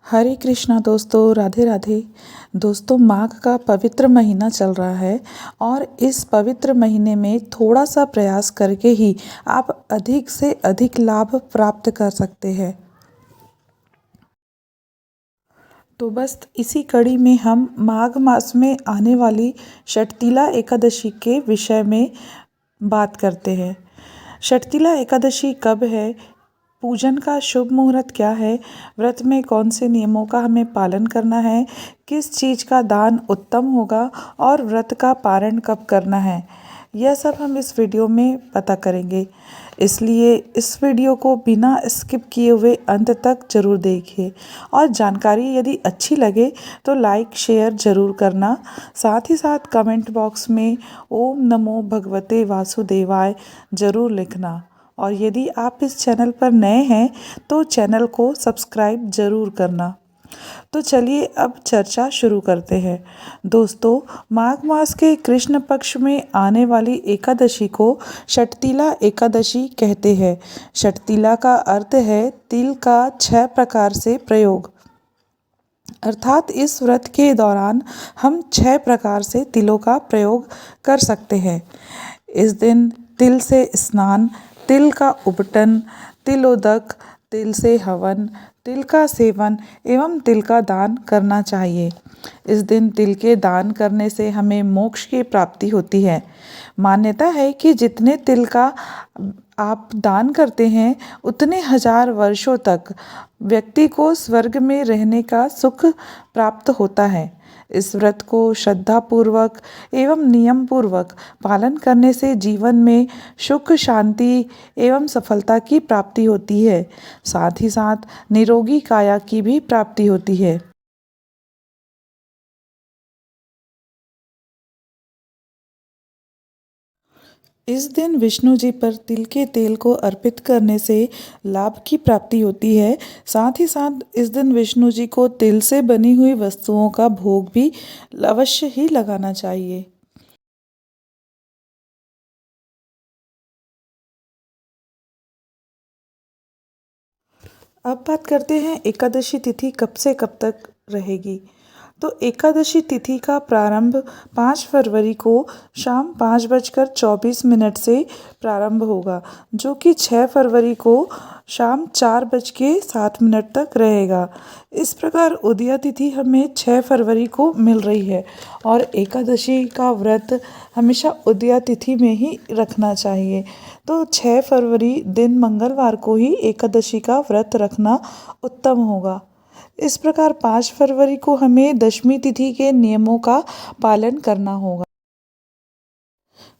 हरे कृष्णा दोस्तों, राधे राधे। दोस्तों, माघ का पवित्र महीना चल रहा है और इस पवित्र महीने में थोड़ा सा प्रयास करके ही आप अधिक से अधिक लाभ प्राप्त कर सकते हैं। तो बस इसी कड़ी में हम माघ मास में आने वाली षटतिला एकादशी के विषय में बात करते हैं। षटतिला एकादशी कब है, पूजन का शुभ मुहूर्त क्या है, व्रत में कौन से नियमों का हमें पालन करना है, किस चीज़ का दान उत्तम होगा और व्रत का पारण कब करना है, यह सब हम इस वीडियो में पता करेंगे। इसलिए इस वीडियो को बिना स्किप किए हुए अंत तक ज़रूर देखिए और जानकारी यदि अच्छी लगे तो लाइक शेयर ज़रूर करना। साथ ही साथ कमेंट बॉक्स में ओम नमो भगवते वासुदेवाय ज़रूर लिखना। और यदि आप इस चैनल पर नए हैं तो चैनल को सब्सक्राइब ज़रूर करना। तो चलिए अब चर्चा शुरू करते हैं। दोस्तों, माघ मास के कृष्ण पक्ष में आने वाली एकादशी को षटतिला एकादशी कहते हैं। षटतिला का अर्थ है तिल का 6 प्रकार से प्रयोग, अर्थात इस व्रत के दौरान हम 6 प्रकार से तिलों का प्रयोग कर सकते हैं। इस दिन तिल से स्नान, तिल का उपटन, तिलोदक, तिल से हवन, तिल का सेवन एवं तिल का दान करना चाहिए। इस दिन तिल के दान करने से हमें मोक्ष की प्राप्ति होती है। मान्यता है कि जितने तिल का आप दान करते हैं उतने 1000 वर्षों तक व्यक्ति को स्वर्ग में रहने का सुख प्राप्त होता है। इस व्रत को श्रद्धापूर्वक एवं नियम पूर्वक पालन करने से जीवन में सुख, शांति एवं सफलता की प्राप्ति होती है। साथ ही साथ निरोगी काया की भी प्राप्ति होती है। इस दिन विष्णु जी पर तिल के तेल को अर्पित करने से लाभ की प्राप्ति होती है। साथ ही साथ इस दिन विष्णु जी को तिल से बनी हुई वस्तुओं का भोग भी अवश्य ही लगाना चाहिए। अब बात करते हैं एकादशी तिथि कब से कब तक रहेगी। तो एकादशी तिथि का प्रारंभ 5 फरवरी को शाम 5:24 से प्रारंभ होगा, जो कि 6 फरवरी को शाम 4:07 तक रहेगा। इस प्रकार उदया तिथि हमें 6 फरवरी को मिल रही है और एकादशी का व्रत हमेशा उदया तिथि में ही रखना चाहिए। तो 6 फरवरी दिन मंगलवार को ही एकादशी का व्रत रखना उत्तम होगा। इस प्रकार 5 फरवरी को हमें दशमी तिथि के नियमों का पालन करना होगा।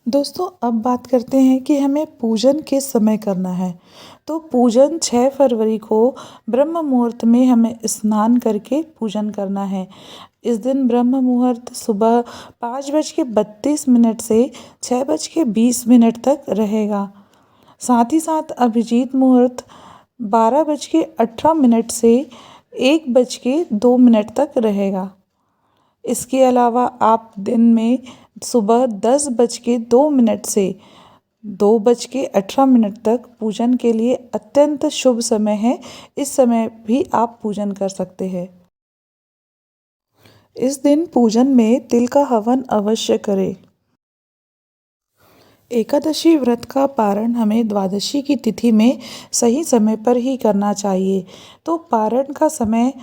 दोस्तों, अब बात करते हैं कि हमें पूजन किस समय करना है। तो पूजन 6 फरवरी को ब्रह्म मुहूर्त में हमें स्नान करके पूजन करना है। इस दिन ब्रह्म मुहूर्त सुबह 5:32 से 6:20 तक रहेगा। साथ ही साथ अभिजीत मुहूर्त 12:18 से 1:02 तक रहेगा। इसके अलावा आप दिन में सुबह 10:02 से 2:18 तक पूजन के लिए अत्यंत शुभ समय है। इस समय भी आप पूजन कर सकते हैं। इस दिन पूजन में तिल का हवन अवश्य करें। एकादशी व्रत का पारण हमें द्वादशी की तिथि में सही समय पर ही करना चाहिए। तो पारण का समय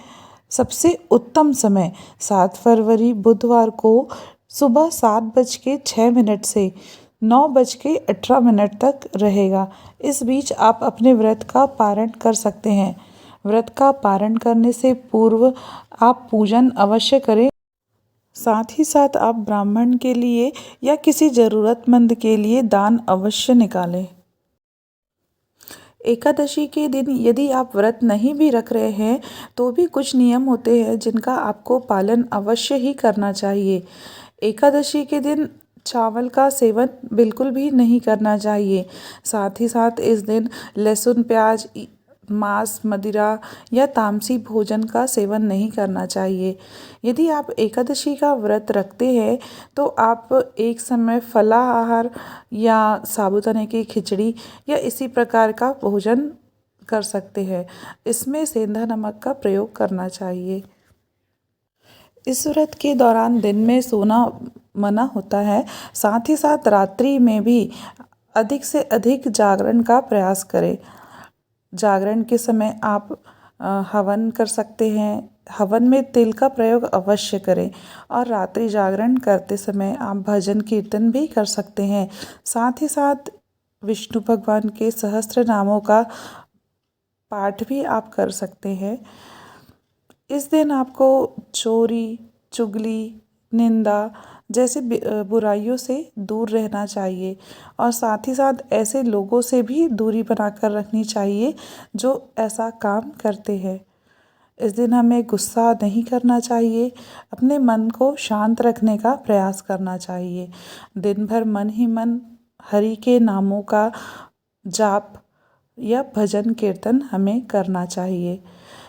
सबसे उत्तम समय 7 फरवरी बुधवार को सुबह 7:06 से 9:18 तक रहेगा। इस बीच आप अपने व्रत का पारण कर सकते हैं। व्रत का पारण करने से पूर्व आप पूजन अवश्य करें। साथ ही साथ आप ब्राह्मण के लिए या किसी ज़रूरतमंद के लिए दान अवश्य निकालें। एकादशी के दिन यदि आप व्रत नहीं भी रख रहे हैं तो भी कुछ नियम होते हैं जिनका आपको पालन अवश्य ही करना चाहिए। एकादशी के दिन चावल का सेवन बिल्कुल भी नहीं करना चाहिए। साथ ही साथ इस दिन लहसुन, प्याज, मांस, मदिरा या तामसी भोजन का सेवन नहीं करना चाहिए। यदि आप एकादशी का व्रत रखते हैं तो आप एक समय फलाहार या साबूदाने की खिचड़ी या इसी प्रकार का भोजन कर सकते हैं। इसमें सेंधा नमक का प्रयोग करना चाहिए। इस व्रत के दौरान दिन में सोना मना होता है, साथ ही साथ रात्रि में भी अधिक से अधिक जागरण का प्रयास करें। जागरण के समय आप हवन कर सकते हैं। हवन में तिल का प्रयोग अवश्य करें और रात्रि जागरण करते समय आप भजन कीर्तन भी कर सकते हैं। साथ ही साथ विष्णु भगवान के सहस्त्र नामों का पाठ भी आप कर सकते हैं। इस दिन आपको चोरी, चुगली, निंदा जैसे बुराइयों से दूर रहना चाहिए और साथ ही साथ ऐसे लोगों से भी दूरी बनाकर रखनी चाहिए जो ऐसा काम करते हैं। इस दिन हमें गुस्सा नहीं करना चाहिए, अपने मन को शांत रखने का प्रयास करना चाहिए। दिन भर मन ही मन हरि के नामों का जाप या भजन कीर्तन हमें करना चाहिए।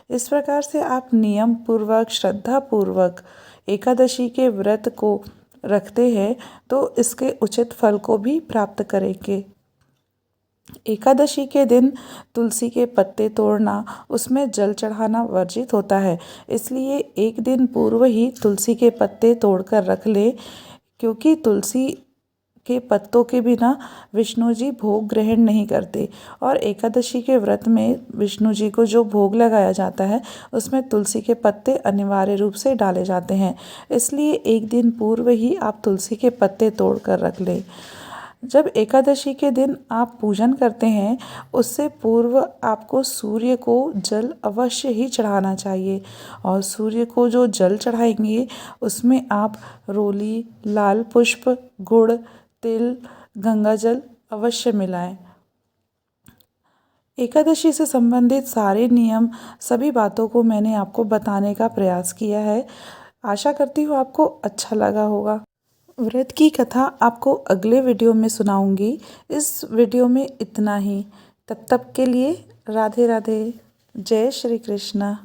इस प्रकार से आप नियम पूर्वक, श्रद्धा पूर्वक एकादशी के व्रत को रखते हैं तो इसके उचित फल को भी प्राप्त करेंगे। एकादशी के दिन तुलसी के पत्ते तोड़ना, उसमें जल चढ़ाना वर्जित होता है, इसलिए एक दिन पूर्व ही तुलसी के पत्ते तोड़कर रख ले, क्योंकि तुलसी के पत्तों के बिना विष्णु जी भोग ग्रहण नहीं करते और एकादशी के व्रत में विष्णु जी को जो भोग लगाया जाता है उसमें तुलसी के पत्ते अनिवार्य रूप से डाले जाते हैं। इसलिए एक दिन पूर्व ही आप तुलसी के पत्ते तोड़ कर रख लें। जब एकादशी के दिन आप पूजन करते हैं उससे पूर्व आपको सूर्य को जल अवश्य ही चढ़ाना चाहिए और सूर्य को जो जल चढ़ाएंगे उसमें आप रोली, लाल पुष्प, गुड़, तिल, गंगा जल अवश्य मिलाएं। एकादशी से संबंधित सारे नियम, सभी बातों को मैंने आपको बताने का प्रयास किया है। आशा करती हूँ आपको अच्छा लगा होगा। व्रत की कथा आपको अगले वीडियो में सुनाऊंगी। इस वीडियो में इतना ही। तब तक के लिए राधे राधे। जय श्री कृष्ण।